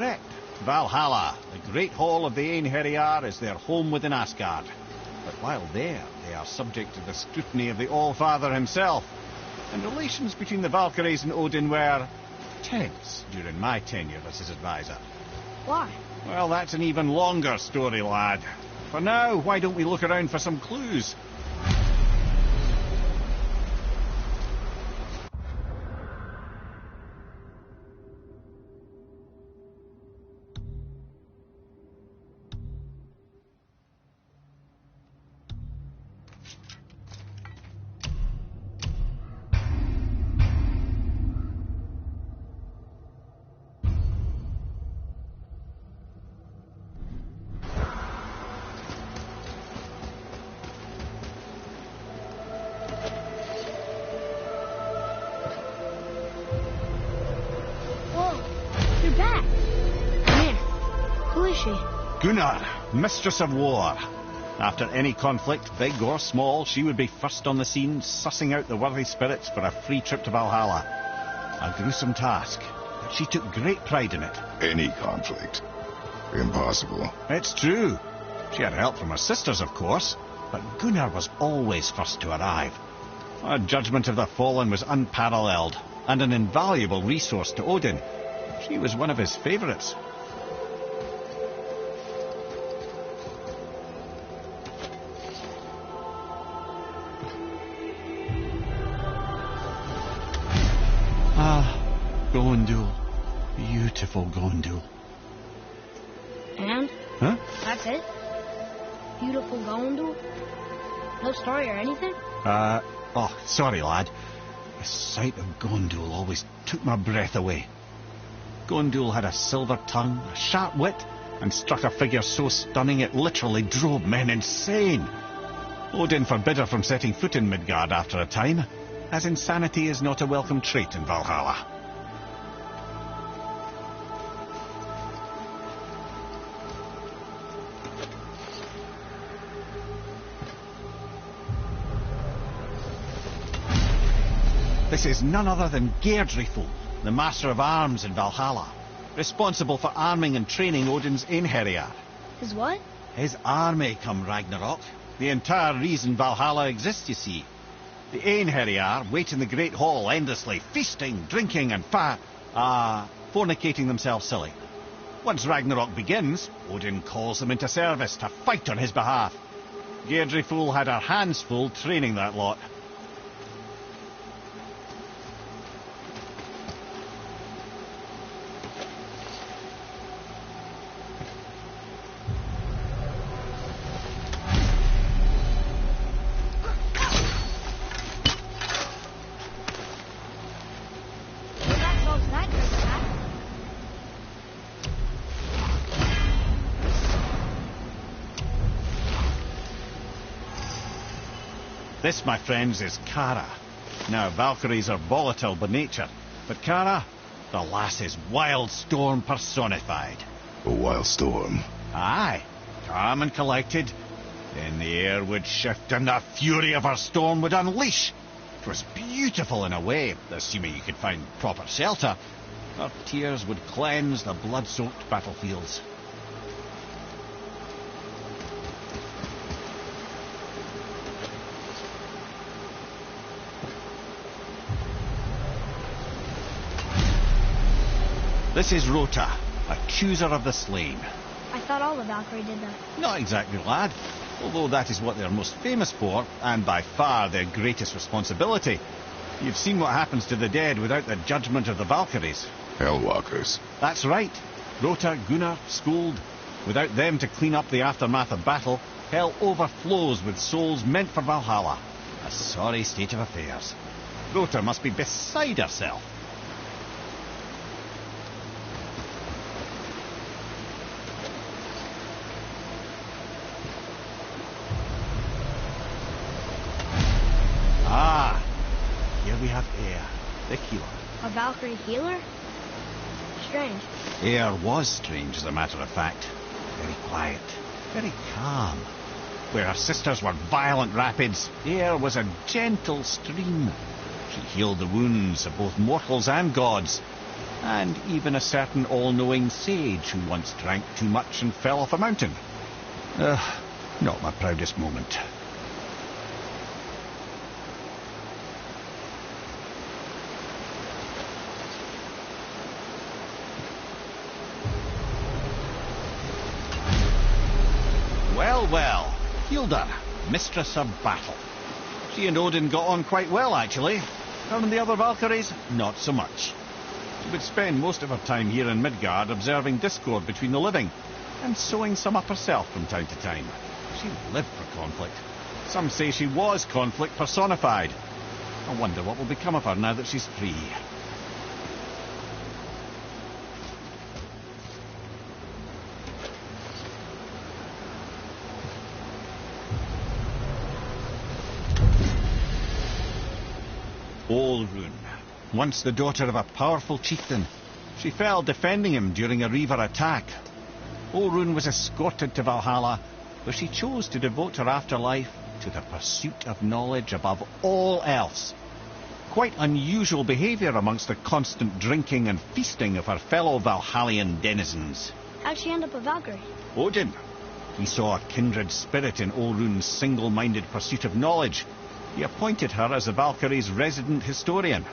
correct. Valhalla, the great hall of the A.K.A, is their home within Asgard. But while there, they are subject to the scrutiny of the All-Father himself. And relations between the Valkyries and Odin were tense during my tenure as his advisor. Why? Well, that's an even longer story, lad. For now, why don't we look around for some clues? Gunnar, Mistress of War. After any conflict, big or small, she would be first on the scene, sussing out the worthy spirits for a free trip to Valhalla. A gruesome task, but she took great pride in it. Any conflict. Impossible. It's true. She had help from her sisters, of course, but Gunnar was always first to arrive. Her judgment of the fallen was unparalleled, and an invaluable resource to Odin. She was one of his favourites. Gondul. Beautiful Gondul. And? Huh? That's it? Beautiful Gondul? No story or anything? Oh, sorry, lad. The sight of Gondul always took my breath away. Gondul had a silver tongue, a sharp wit, and struck a figure so stunning it literally drove men insane. Odin forbid her from setting foot in Midgard after a time, as insanity is not a welcome trait in Valhalla. This is none other than Geirdriful, the Master of Arms in Valhalla, responsible for arming and training Odin's A.K.A. His what? His army come Ragnarok. The entire reason Valhalla exists, you see. The A.K.A wait in the Great Hall endlessly, feasting, drinking and fornicating themselves silly. Once Ragnarok begins, Odin calls them into service to fight on his behalf. Geirdriful had her hands full training that lot. This, my friends, is Kara. Now, Valkyries are volatile by nature, but Kara, the lass is Wild Storm personified. A wild storm? Aye, calm and collected. Then the air would shift and the fury of her storm would unleash. It was beautiful in a way, assuming you could find proper shelter. Her tears would cleanse the blood-soaked battlefields. This is Rota, accuser of the slain. I thought all the Valkyrie did that. Not exactly, lad. Although that is what they're most famous for, and by far their greatest responsibility. You've seen what happens to the dead without the judgment of the Valkyries. Hellwalkers. That's right. Rota, Gunnar, Skuld. Without them to clean up the aftermath of battle, hell overflows with souls meant for Valhalla. A sorry state of affairs. Rota must be beside herself. Here we have Air, the healer. A Valkyrie healer? Strange. Air was strange, as a matter of fact. Very quiet, very calm. Where her sisters were violent rapids, Air was a gentle stream. She healed the wounds of both mortals and gods, and even a certain all-knowing sage who once drank too much and fell off a mountain. Not my proudest moment. Well, Hilda, mistress of battle. She and Odin got on quite well, actually. Her and the other Valkyries, not so much. She would spend most of her time here in Midgard observing discord between the living, and sewing some up herself from time to time. She lived for conflict. Some say she was conflict personified. I wonder what will become of her now that she's free. Olrun, once the daughter of a powerful chieftain. She fell defending him during a Reaver attack. Olrun was escorted to Valhalla, where she chose to devote her afterlife to the pursuit of knowledge above all else. Quite unusual behaviour amongst the constant drinking and feasting of her fellow Valhallian denizens. How'd she end up a Valkyrie? Odin. He saw a kindred spirit in Olrun's single-minded pursuit of knowledge. He appointed her as the Valkyrie's resident historian.